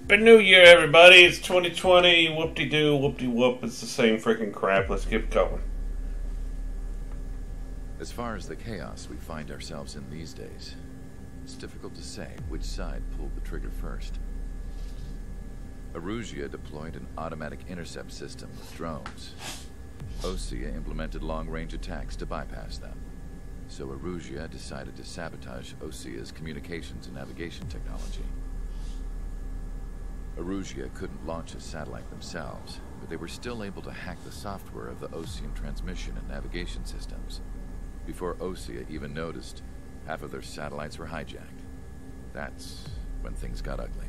Happy New Year, everybody. It's 2020. Whoop-de-doo, whoop-de-whoop. It's the same freaking crap. Let's keep going. As far as the chaos we find ourselves in these days, it's difficult to say which side pulled the trigger first. Erusia deployed an automatic intercept system with drones. Osea implemented long-range attacks to bypass them. So Erusia decided to sabotage Osea's communications and navigation technology. Erusia couldn't launch a satellite themselves, but they were still able to hack the software of the Osean transmission and navigation systems. Before Osea even noticed, half of their satellites were hijacked. That's when things got ugly.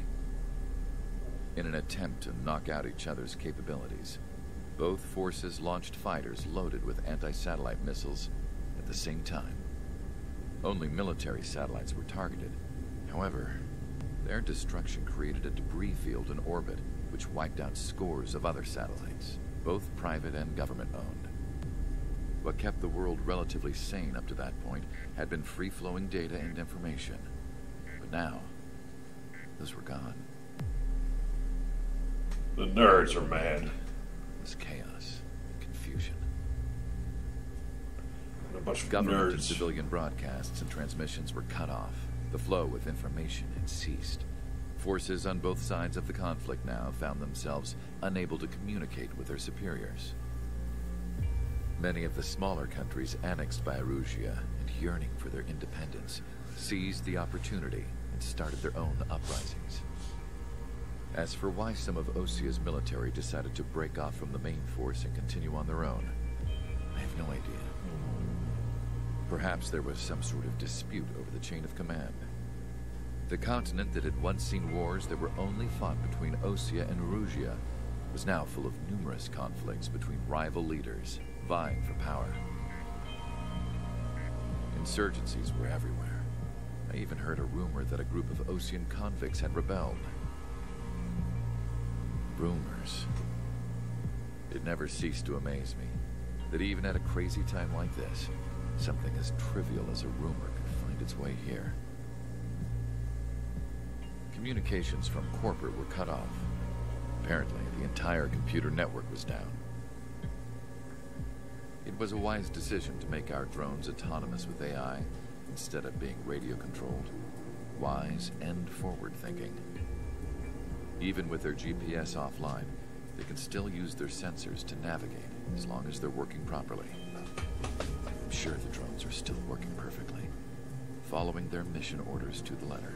In an attempt to knock out each other's capabilities, both forces launched fighters loaded with anti-satellite missiles at the same time. Only military satellites were targeted. However, their destruction created a debris field in orbit, which wiped out scores of other satellites, both private and government-owned. What kept the world relatively sane up to that point had been free-flowing data and information. But now, those were gone. The nerds are mad. It was chaos and confusion. A bunch of Government and nerds. civilian broadcasts and transmissions were cut off. The flow of information had ceased. Forces on both sides of the conflict now found themselves unable to communicate with their superiors. Many of the smaller countries annexed by Erusia and yearning for their independence seized the opportunity and started their own uprisings. As for why some of Osea's military decided to break off from the main force and continue on their own, I have no idea. Perhaps there was some sort of dispute over the chain of command. The continent that had once seen wars that were only fought between Osea and Erusia was now full of numerous conflicts between rival leaders vying for power. Insurgencies were everywhere. I even heard a rumor that a group of Osean convicts had rebelled. Rumors. It never ceased to amaze me that even at a crazy time like this, something as trivial as a rumor could find its way here. Communications from corporate were cut off. Apparently, the entire computer network was down. It was a wise decision to make our drones autonomous with AI instead of being radio-controlled. Wise and forward-thinking. Even with their GPS offline, they can still use their sensors to navigate as long as they're working properly. I'm sure the drones are still working perfectly, following their mission orders to the letter.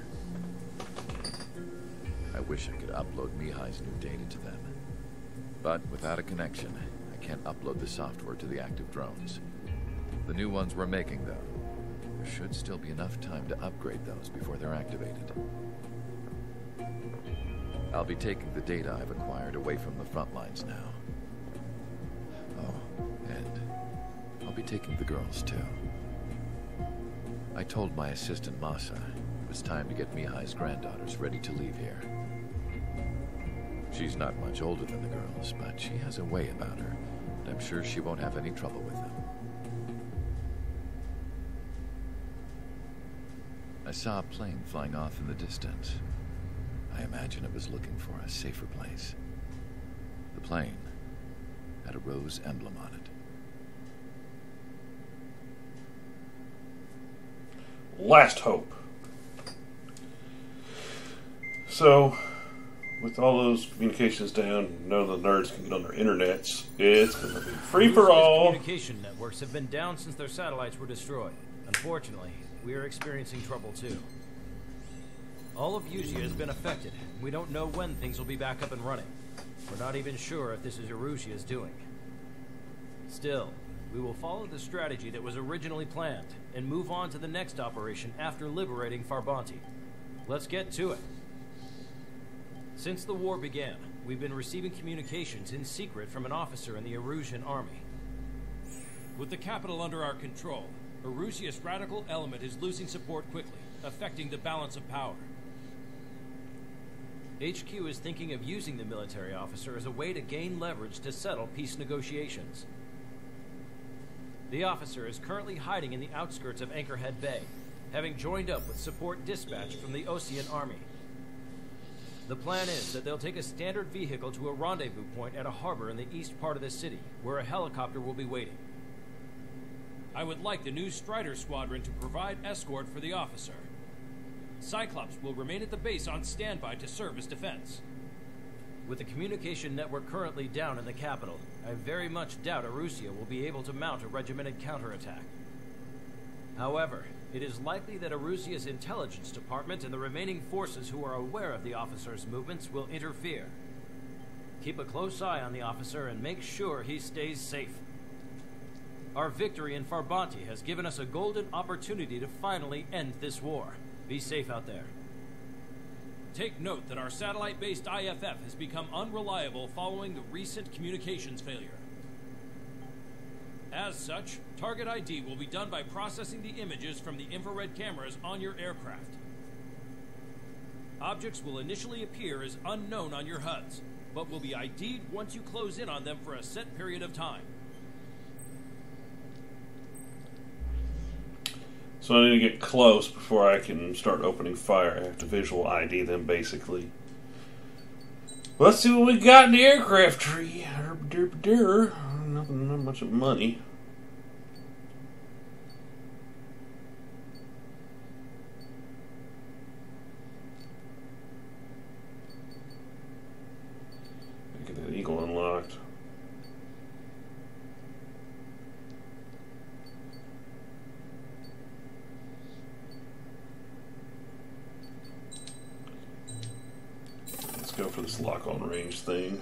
I wish I could upload Mihai's new data to them. But without a connection, I can't upload the software to the active drones. The new ones we're making, though, there should still be enough time to upgrade those before they're activated. I'll be taking the data I've acquired away from the front lines now. Oh, and I'll be taking the girls, too. I told my assistant, Masa, it was time to get Mihai's granddaughters ready to leave here. She's not much older than the girls, but she has a way about her, and I'm sure she won't have any trouble with them. I saw a plane flying off in the distance. I imagine it was looking for a safer place. The plane had a rose emblem on it. Last hope. So, with all those communications down, none of the nerds can get on their internets. It's going to be free for all. Communication networks have been down since their satellites were destroyed. Unfortunately, we are experiencing trouble too. All of Usea has been affected. We don't know when things will be back up and running. We're not even sure if this is Erusia's doing. Still, we will follow the strategy that was originally planned and move on to the next operation after liberating Farbanti. Let's get to it. Since the war began, we've been receiving communications in secret from an officer in the Erusian army. With the capital under our control, Erusia's radical element is losing support quickly, affecting the balance of power. HQ is thinking of using the military officer as a way to gain leverage to settle peace negotiations. The officer is currently hiding in the outskirts of Anchorhead Bay, having joined up with support dispatched from the Osean army. The plan is that they'll take a standard vehicle to a rendezvous point at a harbor in the east part of the city, where a helicopter will be waiting. I would like the new Strider Squadron to provide escort for the officer. Cyclops will remain at the base on standby to serve as defense. With the communication network currently down in the capital, I very much doubt Arusea will be able to mount a regimented counterattack. However, it is likely that Arusea's intelligence department and the remaining forces who are aware of the officer's movements will interfere. Keep a close eye on the officer and make sure he stays safe. Our victory in Farbanti has given us a golden opportunity to finally end this war. Be safe out there. Take note that our satellite-based IFF has become unreliable following the recent communications failure. As such, target ID will be done by processing the images from the infrared cameras on your aircraft. Objects will initially appear as unknown on your HUDs, but will be ID'd once you close in on them for a set period of time. So I need to get close before I can start opening fire. I have to visual ID them, basically. Let's see what we got in the aircraft tree. Nothing, not much of money. Get that Eagle unlocked. Let's go for this lock-on range thing.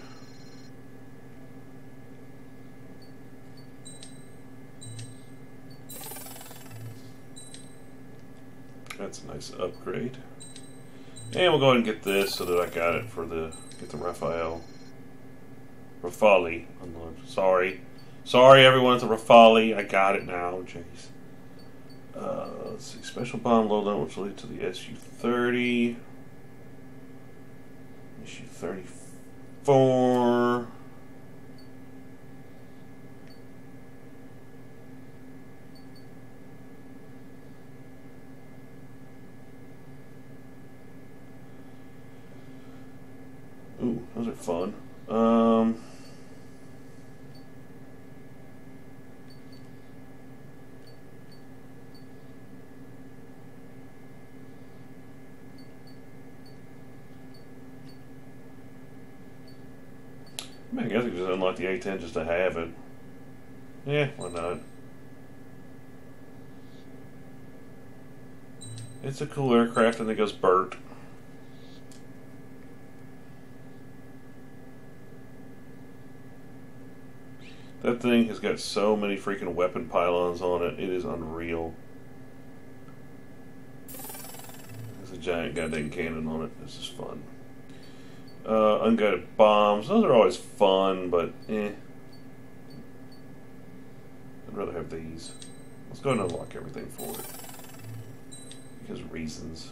That's a nice upgrade. And we'll go ahead and get this so that I got it for get the Rafale unlocked. Sorry everyone, it's a Rafale. I got it now. Jeez. Let's see. Special bomb loadout, which will lead to the SU-30. SU-34. Ooh, those are fun. I guess we could just unlock the A-10 just to have it. Yeah, why not? It's a cool aircraft and it goes Bert. That thing has got so many freaking weapon pylons on it, it is unreal. There's a giant goddamn cannon on it, this is fun. Unguided bombs, those are always fun, but eh. I'd rather have these. Let's go ahead and unlock everything for it. Because reasons.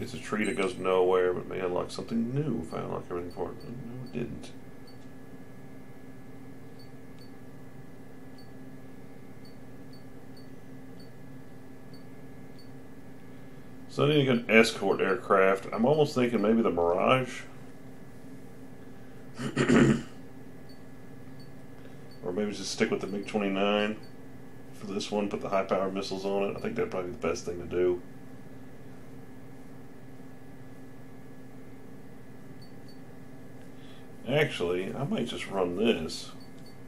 It's a tree that goes nowhere, but may unlock something new if I unlock everything for it. No, it didn't. So I need to get an escort aircraft. I'm almost thinking maybe the Mirage. Or maybe just stick with the MiG-29 for this one, put the high-powered missiles on it. I think that'd probably be the best thing to do. Actually, I might just run this.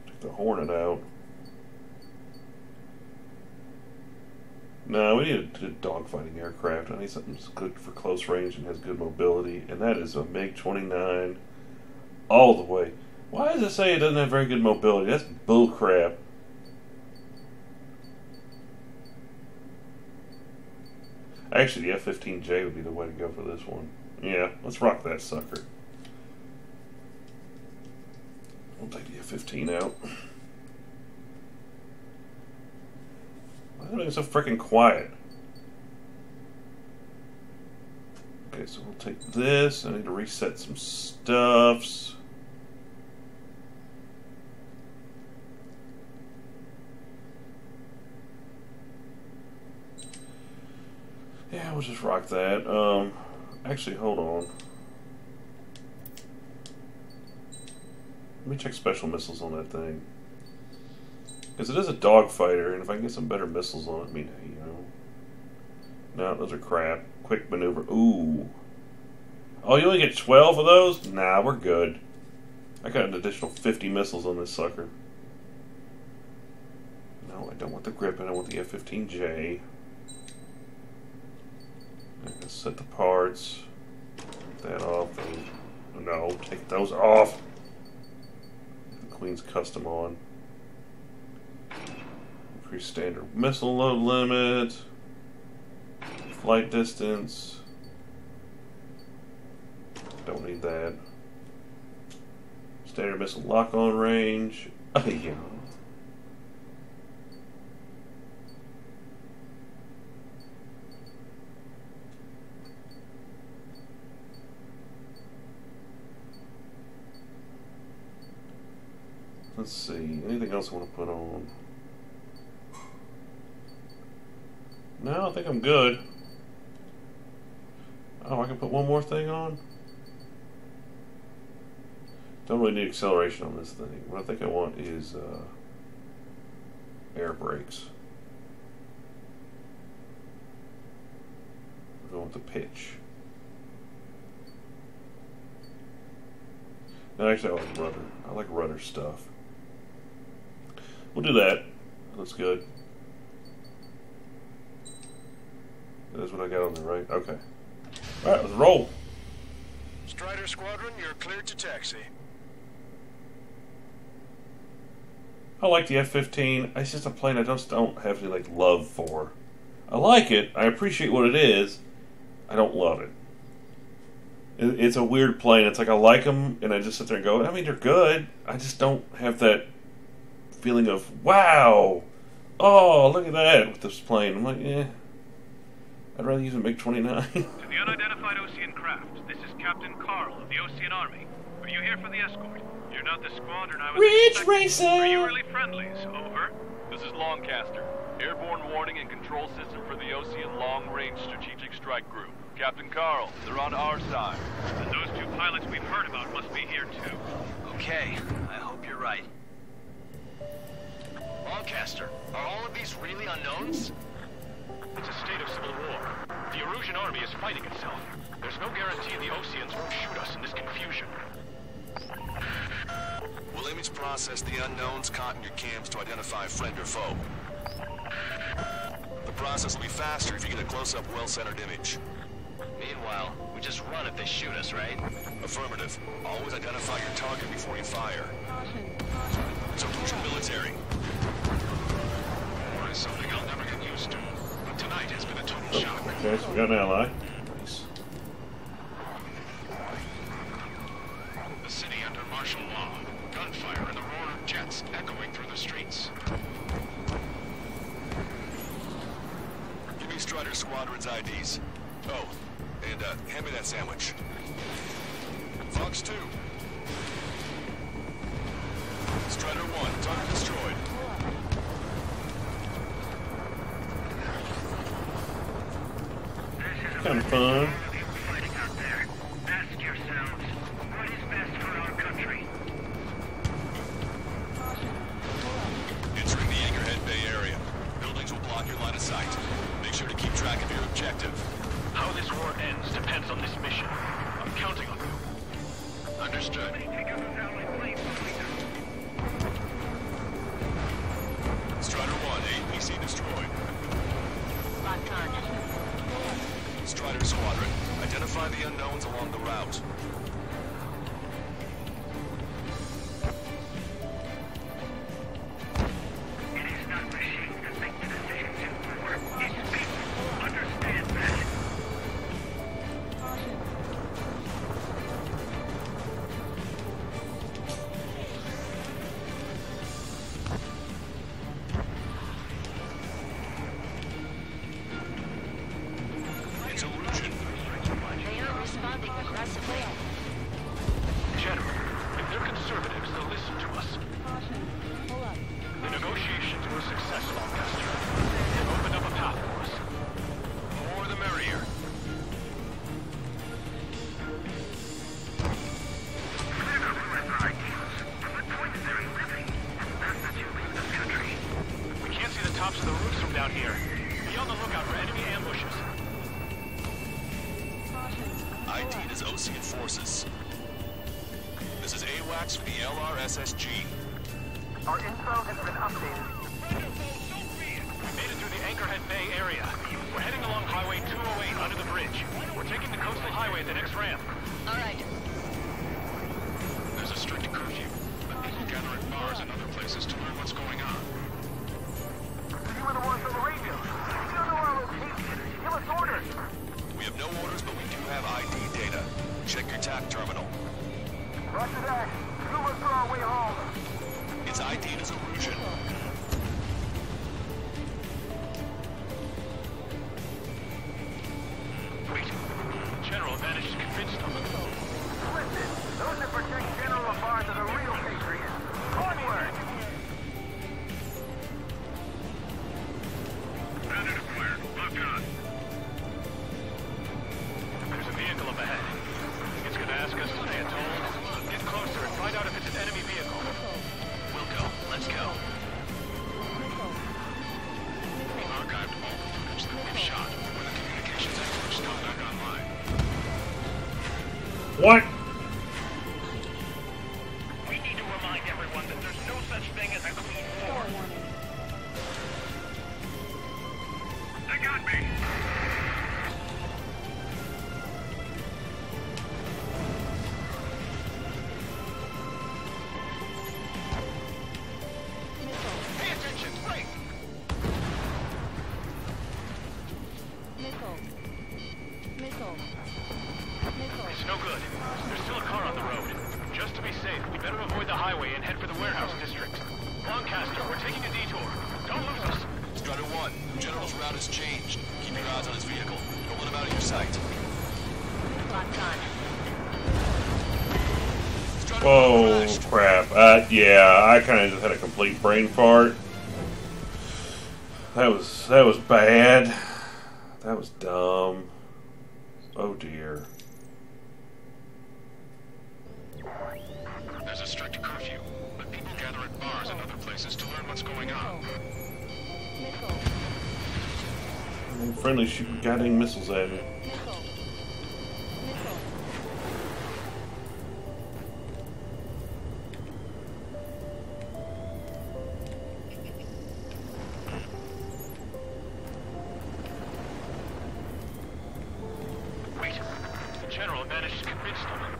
Take the Hornet out. No, we need a dogfighting aircraft. I need something that's good for close range and has good mobility. And that is a MiG-29 all the way. Why does it say it doesn't have very good mobility? That's bullcrap. Actually, the F-15J would be the way to go for this one. Yeah, let's rock that sucker. I'll take the F-15 out. Why is it so freaking quiet? Okay, so we'll take this. I need to reset some stuffs. Yeah, we'll just rock that. Actually, hold on. Let me check special missiles on that thing. Because it is a dogfighter, and if I can get some better missiles on it, I mean, you know. No, those are crap. Quick maneuver. Ooh. Oh, you only get 12 of those? Nah, we're good. I got an additional 50 missiles on this sucker. No, I don't want the Gripen. I want the F-15J. I'm going to set the parts. Take that off. No, take those off. The Queen's Custom on. Increase standard missile load limit. Flight distance. Don't need that. Standard missile lock-on range. Yeah. Let's see. Anything else I want to put on? No, I think I'm good. Oh, I can put one more thing on? Don't really need acceleration on this thing. What I think I want is air brakes. I want the pitch. No, actually, I like rudder. I like rudder stuff. We'll do that. That's good. That's what I got on there, right? Okay. Alright, let's roll. Strider Squadron, you're cleared to taxi. I like the F-15. It's just a plane I just don't have any like love for. I like it. I appreciate what it is. I don't love it. It's a weird plane. It's like I like them, and I just sit there and go, I mean, they're good. I just don't have that feeling of, wow, oh, look at that with this plane. I'm like, yeah, I'd rather use a MiG-29. To the unidentified Osean craft, this is Captain Carl of the Osean Army. Are you here for the escort? You're not the squadron I was Ridge expecting. Racer! Are you really friendlies? Over. This is Longcaster, airborne warning and control system for the Osean Long Range Strategic Strike Group. Captain Carl, they're on our side. And those two pilots we've heard about must be here too. Okay, I hope you're right. Longcaster, are all of these really unknowns? It's a state of civil war. The Erusian army is fighting itself. There's no guarantee the Oseans won't shoot us in this confusion. We'll image process the unknowns caught in your cams to identify friend or foe. The process will be faster if you get a close-up, well-centered image. Meanwhile, we just run if they shoot us, right? Affirmative. Always identify your target before you fire. It's Erusian military. War is something I'll never get used to. But tonight has been a total shock. Okay, so we got an ally. Nice. The city under martial law. Gunfire and the roar of jets echoing through the streets. Give me Strider Squadron's IDs. Oh, and hand me that sandwich. Fox 2. Strider 1, target destroyed. Kind of fun. Fighting out there. Ask yourselves, what is best for our country? Entering the Anchorhead Bay area. Buildings will block your line of sight. Make sure to keep track of your objective. How this war ends depends on this mission. I'm counting on you. Understood. Strider 1, APC destroyed. Locked on. Strider Squadron, identify the unknowns along the route. It is not machines that make the decisions in war. It's people. Understand that. It's Erusian. They aren't responding aggressively. on the lookout for enemy ambushes. ID is Ocean forces. This is AWACS with the LRSSG. Our info has been updated. We made it through the Anchorhead Bay area. We're heading along Highway 208 under the bridge. We're taking the coastal highway at the next ramp. All right. There's a strict curfew, but people gather at bars and other places to learn what's going on. You were the ones on the radio. We don't know our location. Give us orders. We have no orders, but we do have ID data. Check your TAC terminal. Roger that. Move us for our way home. It's ID'd as Erusian. Wait. General Advantage is convinced of it. Listen, those that protect General Lafarge are the real patriots. Onward! Bandit acquired. Lock on. There's a vehicle up ahead. It's gonna ask us to stay at home. Get closer and find out if it's an enemy vehicle. We'll go. Let's go. We archived all the footage that we've shot when the communications experts come back online. What? We need to remind everyone that there's no such thing as a clean war. They got me! Pay attention! Break! It's no good. There's still a car on the road. Just to be safe, we better avoid the highway and head for the warehouse district. Lancaster, we're taking a detour. Don't lose us. Strider 1, General's route has changed. Keep your eyes on his vehicle. Don't let him out of your sight. Locked on. Strider Oh 1 crashed. crap! Yeah, I kind of just had a complete brain fart. That was bad. That was dumb. Oh dear. There's a strict curfew, but people gather at bars and other places to learn what's going on. Friendly shooting goddamn missiles at me. Wait. General Advantage is convinced of it.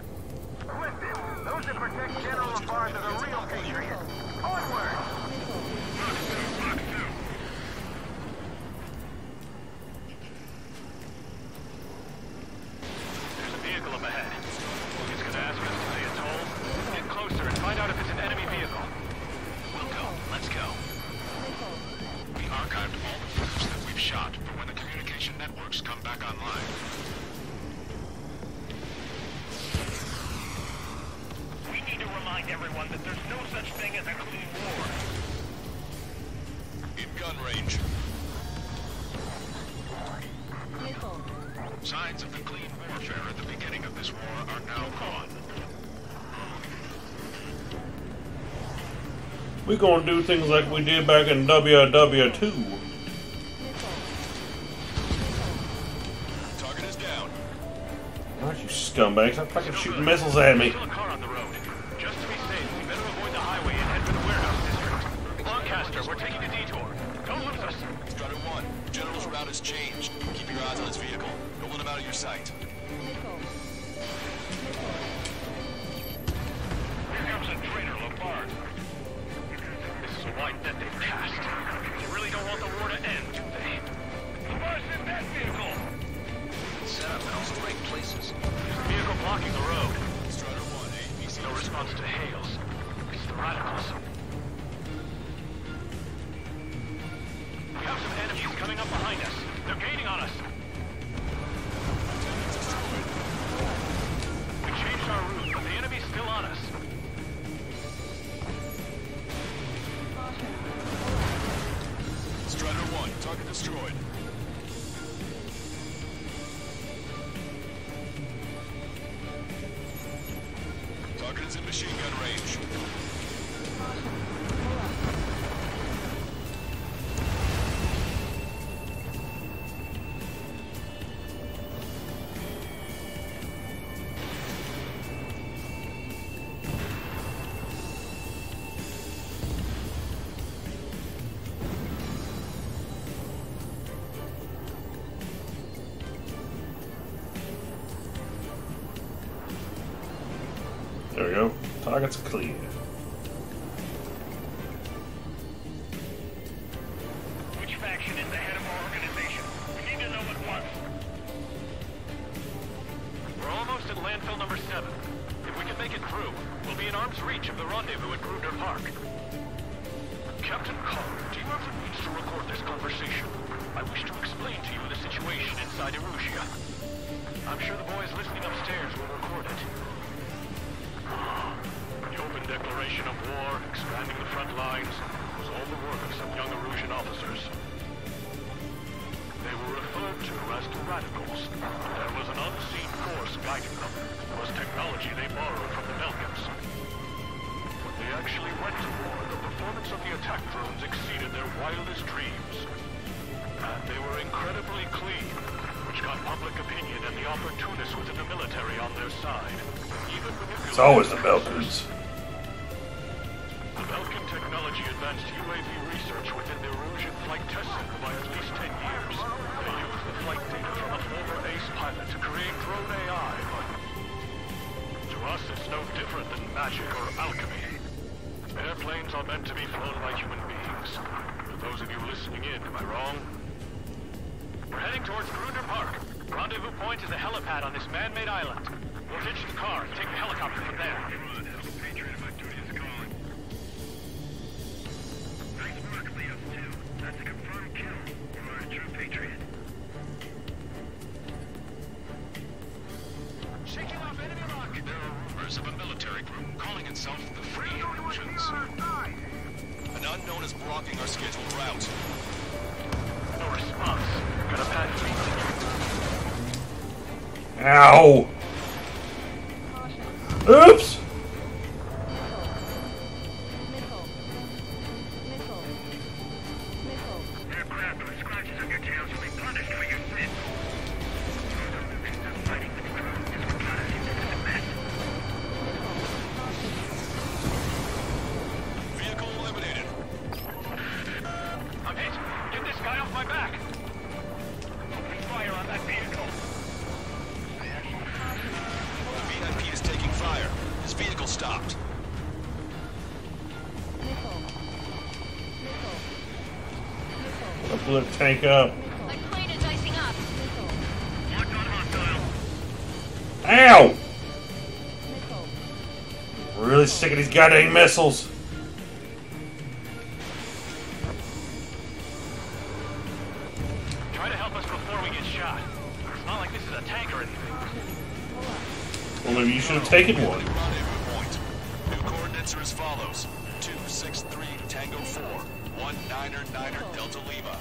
Listen, those that protect General Lafarge are the real patriots. Onward! There's a vehicle up ahead. It's gonna ask us to stay at toll. Get closer and find out if it's an enemy vehicle. We'll go. Let's go. We archived all the footage that we've shot for when the communication networks come back online. We need to remind everyone that there's no such thing as a clean war. In gun range. Signs of the clean warfare at the beginning of this war are now gone. We gonna do things like we did back in WW2. Target is down. Aren't you scumbags? Stop fucking shooting missiles at me. Still a car on the road. Just to be safe, we better avoid the highway and head for the warehouse district. Lancaster, we're taking a detour. Don't lose us. Strider 1, General's route has changed. Keep your eyes on his vehicle. Don't let him out of your sight. Here comes a traitor, Lafarge. This is a white that they've cast. They really don't want the war to end, do they? Lafarge in that vehicle! Set up in all the right places. There's a vehicle blocking the road. Strider 1, APC. No response to hails. It's the radicals. We have some enemies coming up behind us. They're gaining on us. We changed our route, but the enemy's still on us. Strider 1, target destroyed. Target is in machine gun range. There we go. Target's clear. Which faction is the head of our organization? We need to know at once. We're almost at landfill number 7. If we can make it through, we'll be in arm's reach of the rendezvous at Gruner Park. Captain Carl, do you have the means to record this conversation? I wish to explain to you the situation inside Erusia. I'm sure the boys listening upstairs will record it. The open declaration of war, expanding the front lines, was all the work of some young Erusian officers. They were referred to as the Radicals. There was an unseen force guiding them. It was technology they borrowed from the Belgians. When they actually went to war, the performance of the attack drones exceeded their wildest dreams. And they were incredibly clean, which got public opinion and the opportunists within the military on their side. Even It's always the Belgians. The Belgian technology advanced UAV research within the Erusian Flight Test Center by at least 10 years. They used the flight data from a former ace pilot to create drone AI, but to us it's no different than magic or alchemy. Airplanes are meant to be flown by human beings. For those of you listening in, am I wrong? We're heading towards Gruner Park. Rendezvous point is a helipad on this man-made island. We'll ditch the car and take the helicopter from there. Patriot of duty is calling. Nice work, Leo 2. That's a confirmed kill. You are a true patriot. Shaking off enemy rock. There are rumors of a military group calling itself the Free Erusians. An unknown is blocking our scheduled route. No response. Got a bad feeling. Ow! Oops! Aircraft with scratches on your tails will be punished for your sins. Those illusions of fighting with drones is what got us into this mess. Vehicle eliminated. I'm hit. Get this guy off my back. Open fire on that vehicle. The VIP is taking fire. His vehicle stopped. I blew the tank up. My plane is icing up. Locked on hostile. Ow! Really sick of these goddamn missiles. Try to help us before we get shot. It's not like this is a tank or anything. Well, maybe you should have taken one. Rendezvous point. New coordinates are as follows. 263 Tango 4, 1999 Delta Lima.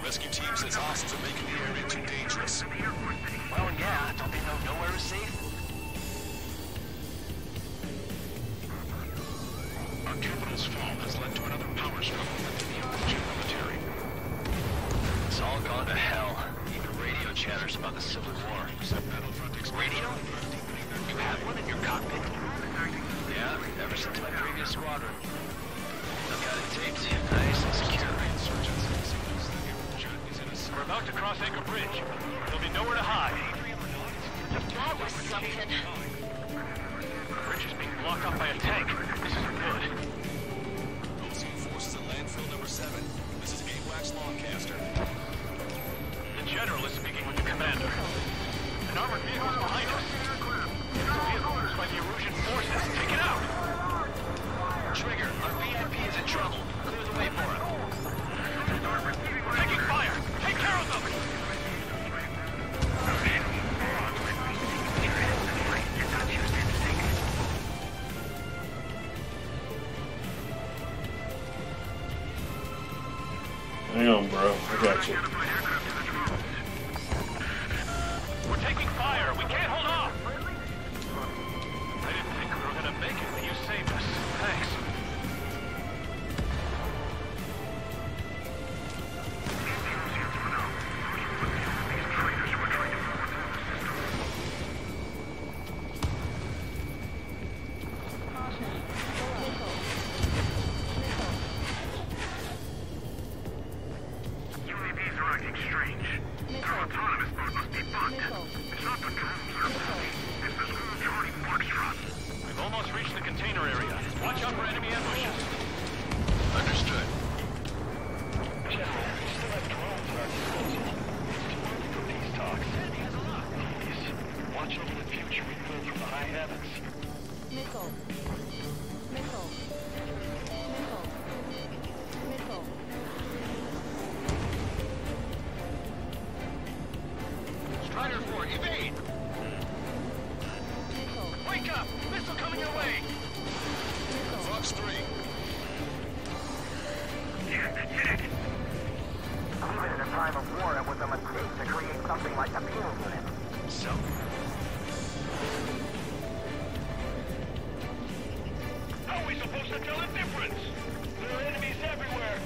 Rescue team says hostiles are making the area too dangerous. Well, yeah, don't they know nowhere is safe? Our capital's fall has led to another power struggle within the Erusian military. It's all gone to hell. Even radio chatters about the Civil War. Radio? You have one in your cockpit? Yeah, ever since my previous squadron. I've got it taped, nice and secure. We're about to cross Anchor Bridge. There'll be nowhere to hide. That was something. The bridge is being blocked off by a tank. This isn't good. OC forces at landfill number 7. This is AWACS Longcaster. The general is speaking with the commander. An armored vehicle is behind us. It's a vehicle used by the Erusian forces. Take it out! Trigger, our VIP is in trouble. Clear the way for him. Taking fire! Take care of them! Hang on, bro. I got you. We're taking fire! We can't hold off! I didn't think we were gonna make it, but you saved us. Thanks. UAVs are acting strange. Their autonomous mode must be bugged. It's not the drones that are moving. It's the school Charlie Foxtrot. We've almost reached the container area. Watch out for enemy ambushes. Understood. General, we still have drones at our disposal. It's too early for peace talks. He has a lot. Please, watch over the future we build from the high heavens. Missile. Missile. Missile. Missile. Strider 4, evade! Missile. Wake up! Missile coming your way! Missile. Fox 3. Even in a time of war, it was a mistake to create something like a fuel unit. So? How are we supposed to tell the difference? There are enemies everywhere!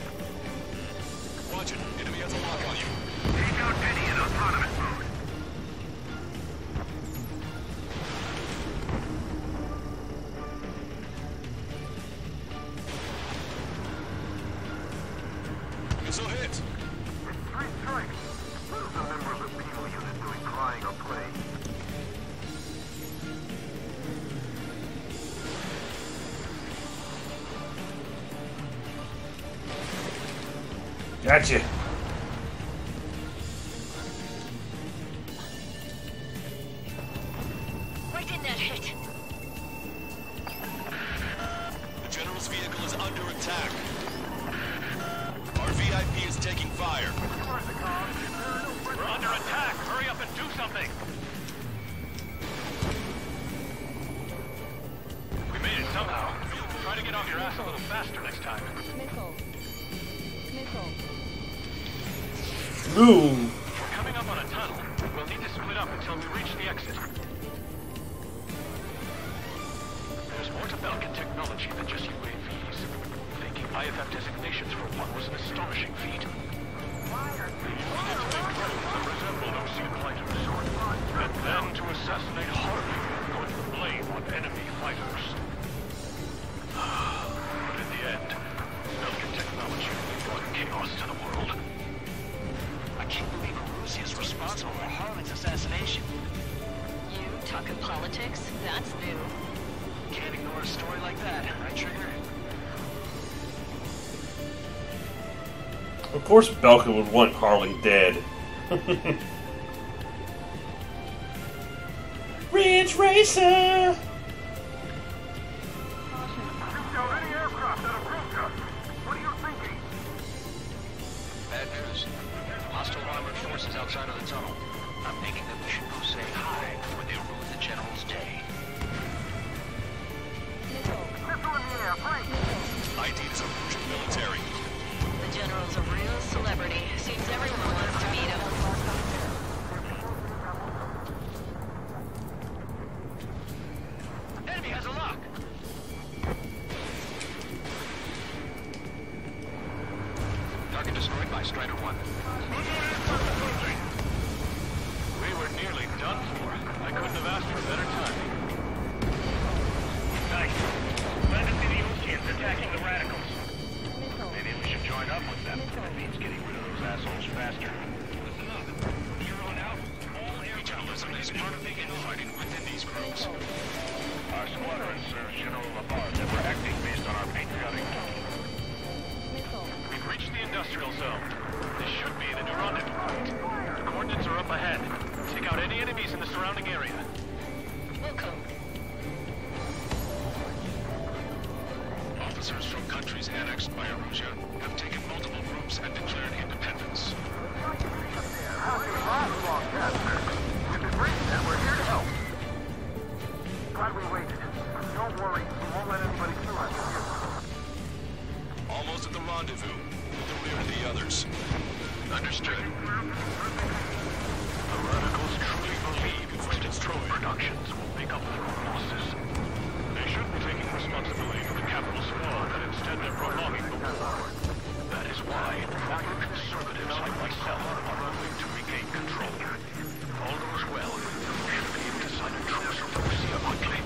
Watch it. Enemy has a lock on you. Take out Penny in autonomous mode. Missile hit. It's 3 strikes. Who's the member of the people unit doing crying or praying? Gotcha. Right in that hit. The General's vehicle is under attack. Our VIP is taking fire. We're under attack! Hurry up and do something! We made it somehow. Try to get off your ass a little faster next time. Missile. Missile. Move. We're coming up on a tunnel. We'll need to split up until we reach the exit. There's more to Belkin technology than just UAVs. Thinking IFF designations for one was an astonishing feat. That resembled Ocean fighters. And then to assassinate Harvey, put the blame on enemy fighters. But in the end, Belkin technology brought chaos to the world. I can't believe Russia is responsible for Harlan's assassination. You talking politics? That's new. Can't ignore a story like that, right, Trigger? Of course Belka would want Harling dead. Ridge Racer! Any aircraft that approach us. What are you thinking? Bad news. Hostile armored forces outside of the tunnel. I'm thinking that we should go say hi before they ruin the General's day. Missile. Missile in the air, break! ID is a Russian military. The General's a real celebrity. Seems everyone wants to meet him. Enemy has a lock! Target destroyed by Strider 1. We were nearly done for. I couldn't have asked for better timing. Nice. Glad to see the Oceans attacking the radicals. Missile. Maybe we should join up with them. Missile. It means getting rid of those assholes faster. Listen up. Here on out, all Regionalism is part of the infighting within these groups. our squadron serves General Labarre that we're acting based on our patriotic duty. Missile. We've reached the industrial zone. This should be the new rendezvous point. The coordinates are up ahead. Take out any enemies in the surrounding area. Welcome. Officers from countries annexed by Arusha have taken multiple groups and declared independence. How's your last long test, sir? If it breaks that, we're here to help. Glad we waited. Don't worry, we won't let anybody kill us. Almost at the rendezvous, with the rear of the others. Understood. The radicals truly believe Spetz Playz Productions will make up their own losses. They shouldn't be taking responsibility for the capital's fall, but instead they're prolonging the war. That is why proper conservatives like myself are unwilling to regain control. If all goes well, we should be able to sign a truce with Russia quickly.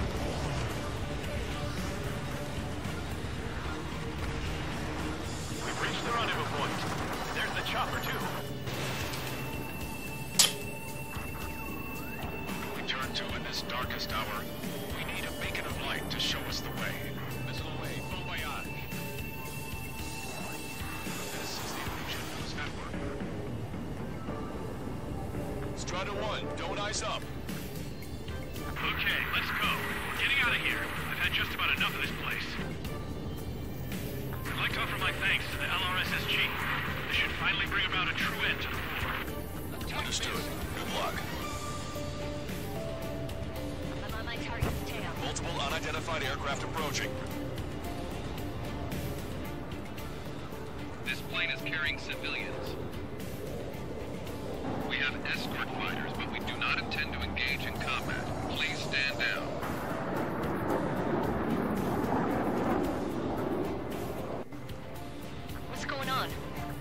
We've reached the rendezvous point. There's the chopper, too. We turn to in this darkest hour. We need a beacon of light. to show us the way. Missile away, bon voyage. This is the illusion news network. Strider 1, don't ice up. Okay, let's go. We're getting out of here. I've had just about enough of this place. I'd like to offer my thanks to the LRSSG. This should finally bring about a true end to the war. Understood. Good luck. I'm on my target's tail. Multiple unidentified aircraft approaching. This plane is carrying civilians. We have escort fighters, but we do not intend to engage in combat. Please stand down. What's going on?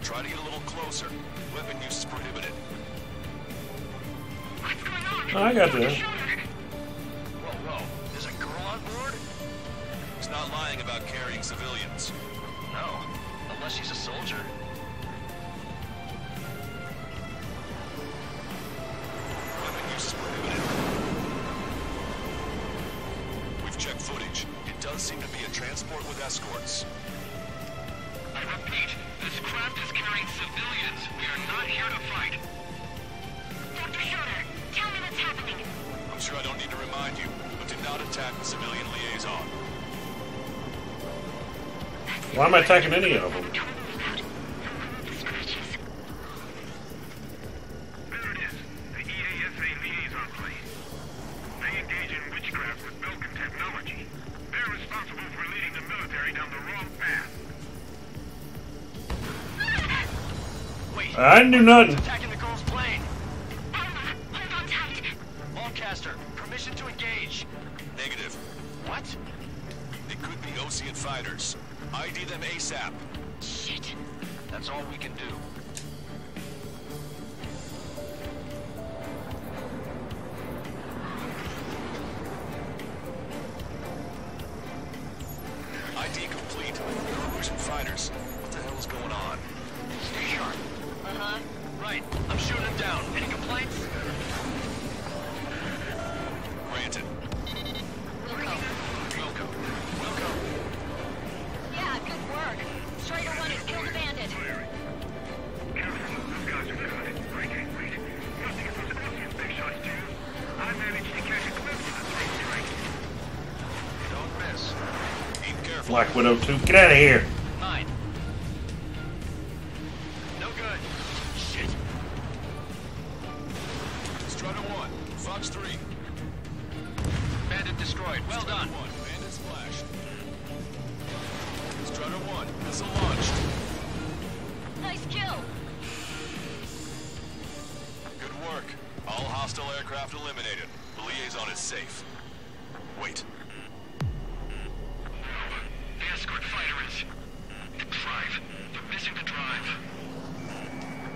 Try to get a little closer. Weapon use is prohibited. What's going on? I got this. Whoa. There's a girl on board? He's not lying about carrying civilians. No, unless she's a soldier. Weapon use is prohibited. We've checked footage. It does seem to be a transport with escorts. I repeat, this craft is carrying civilians. We are not here to fight. Dr. Schroeder, tell me what's happening. I'm sure I don't need to remind you, but do not attack the civilian liaison. Why am I attacking any of them? Scratches. There it is. The EASA liaison plane. They engage in witchcraft with Belkin technology. They're responsible for leading the military down the wrong path. Wait, I didn't do nothing. attacking the girl's plane. Hold on tight. Lancaster, permission to engage. Negative. What? It could be Osean fighters. ID them ASAP. Shit. That's all we can do. ID complete. They're Russian fighters. What the hell is going on? Stay sharp. Uh-huh. Right, I'm shooting him down. Any complaints? Granted. Wilco. Wilco. Yeah, good work. Strider 1 has killed a bandit. Careful, those guys are good. Wait. Must have those Osean big shots too. I managed to catch a glimpse of the plane strike. Don't miss. Aim careful. Black Widow 2, get out of here. Mine. No good. Shit. Strider 1, Fox 3. Bandit destroyed. Well done. 1, bandits flashed. Strider 1, missile launched. Nice kill. Good work. All hostile aircraft eliminated. The liaison is safe. Wait. The escort fighter is... The drive. They're missing the drive.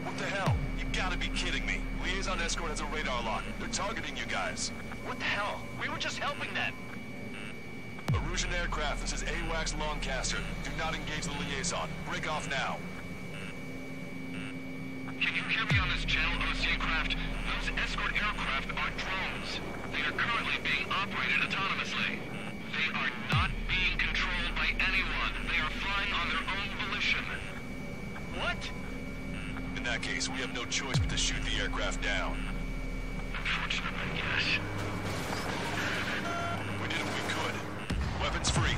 What the hell? You gotta be kidding me. Liaison escort has a radar lock. They're targeting you guys. What the hell? We were just helping them. Erusian aircraft, this is AWACS Lancaster. Do not engage the liaison. Break off now. Can you hear me on this channel, OC craft? Those escort aircraft are drones. They are currently being operated autonomously. They are not being controlled by anyone. They are flying on their own volition. What? In that case, we have no choice but to shoot the aircraft down. Unfortunately, yes. We did what we could. Weapons free.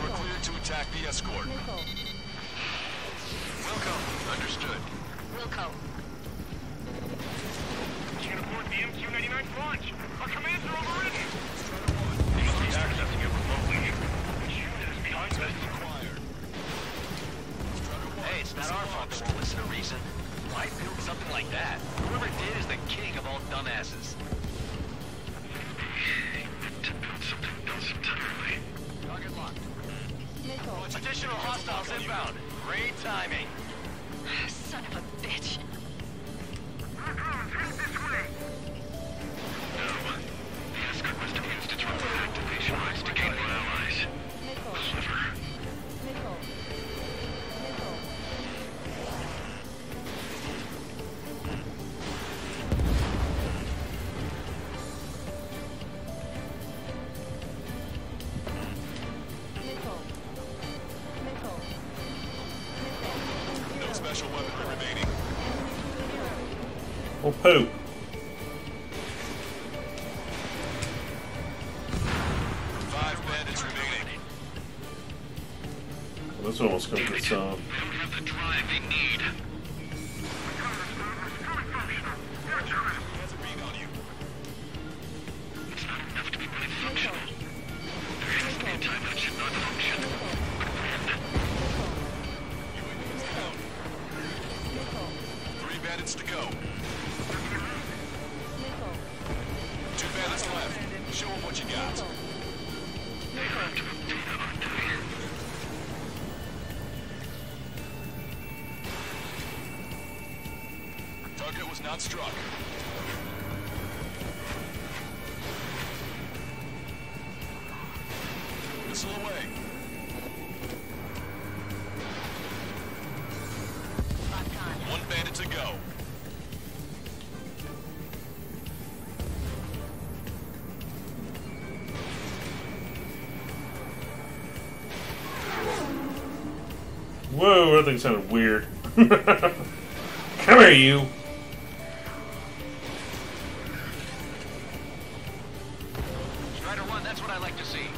We're cleared to attack the escort. Missile. Wilco. Understood. Wilco. Can't afford the MQ-99 launch. Our commands are overridden. They must be accessing it remotely. The unit is behind us. Required. Hey, it's not our fault they won't listen to reason. Why build something like that? Whoever did is the king of all dumbasses. To build something else entirely. Target locked. Missile. Additional hostiles inbound. Great timing. Son of a bitch. Our drones, head this way. No. The escort must have used its remote activation rights to gain more allies. Missile. Clever. Missile. Missile. poo. This one was going to get some. They don't have the drive they need. It's not enough to be fully functional. There has to be a time that should not function. Three bandits to go. Two bandits left. Show them what you got. Target was not struck. Missile away. One bandit to go. Whoa, that thing sounded weird. Come here, you. Strider 1, that's what I like to see.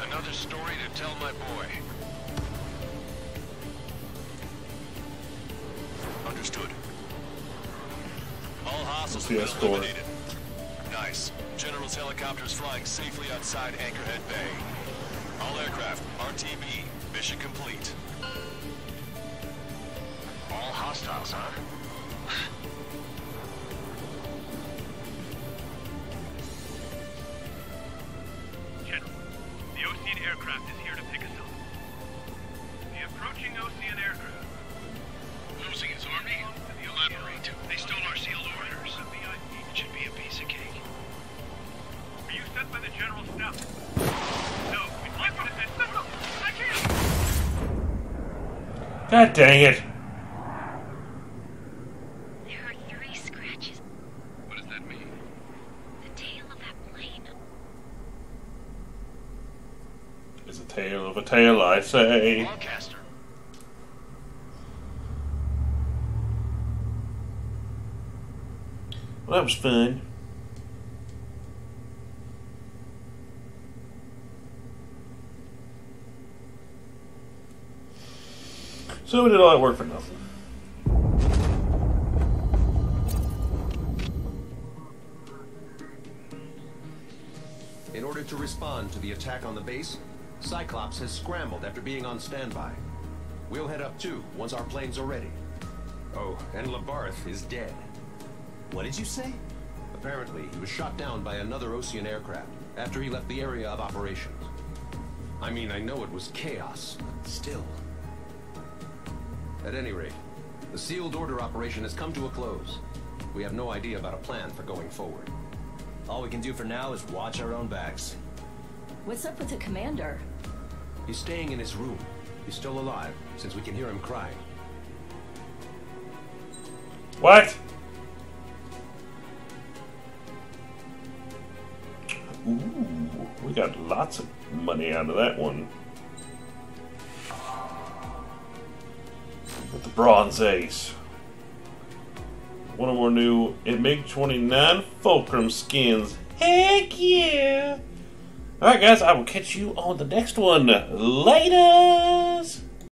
Another story to tell my boy. Understood. All hostiles The have been escort. eliminated. Nice. General's helicopters flying safely outside Anchorhead Bay. All aircraft, RTB, mission complete. All hostiles, huh? General, the Ocean aircraft is here to pick us up. The approaching Ocean aircraft. Losing his army? Elaborate. They stole our sealed orders. It should be a piece of cake. Are you sent by the General's staff? No, we'd like you to send missile. I can't! God dang it. There are 3 scratches. What does that mean? The tail of that plane. It's a tale of a tale, I say. Broadcaster. Well, that was fun. So we did all that work for nothing. In order to respond to the attack on the base, Cyclops has scrambled after being on standby. We'll head up too, once our planes are ready. Oh, and Labarth is dead. What did you say? Apparently, he was shot down by another Ocean aircraft after he left the area of operations. I mean, I know it was chaos, but still. At any rate, the sealed order operation has come to a close. We have no idea about a plan for going forward. All we can do for now is watch our own backs. What's up with the commander? He's staying in his room. He's still alive, since we can hear him crying. What? Ooh, we got lots of money out of that one. With the Bronze Ace. One of our new MiG-29 Fulcrum skins. Heck yeah! Alright guys, I will catch you on the next one. Later!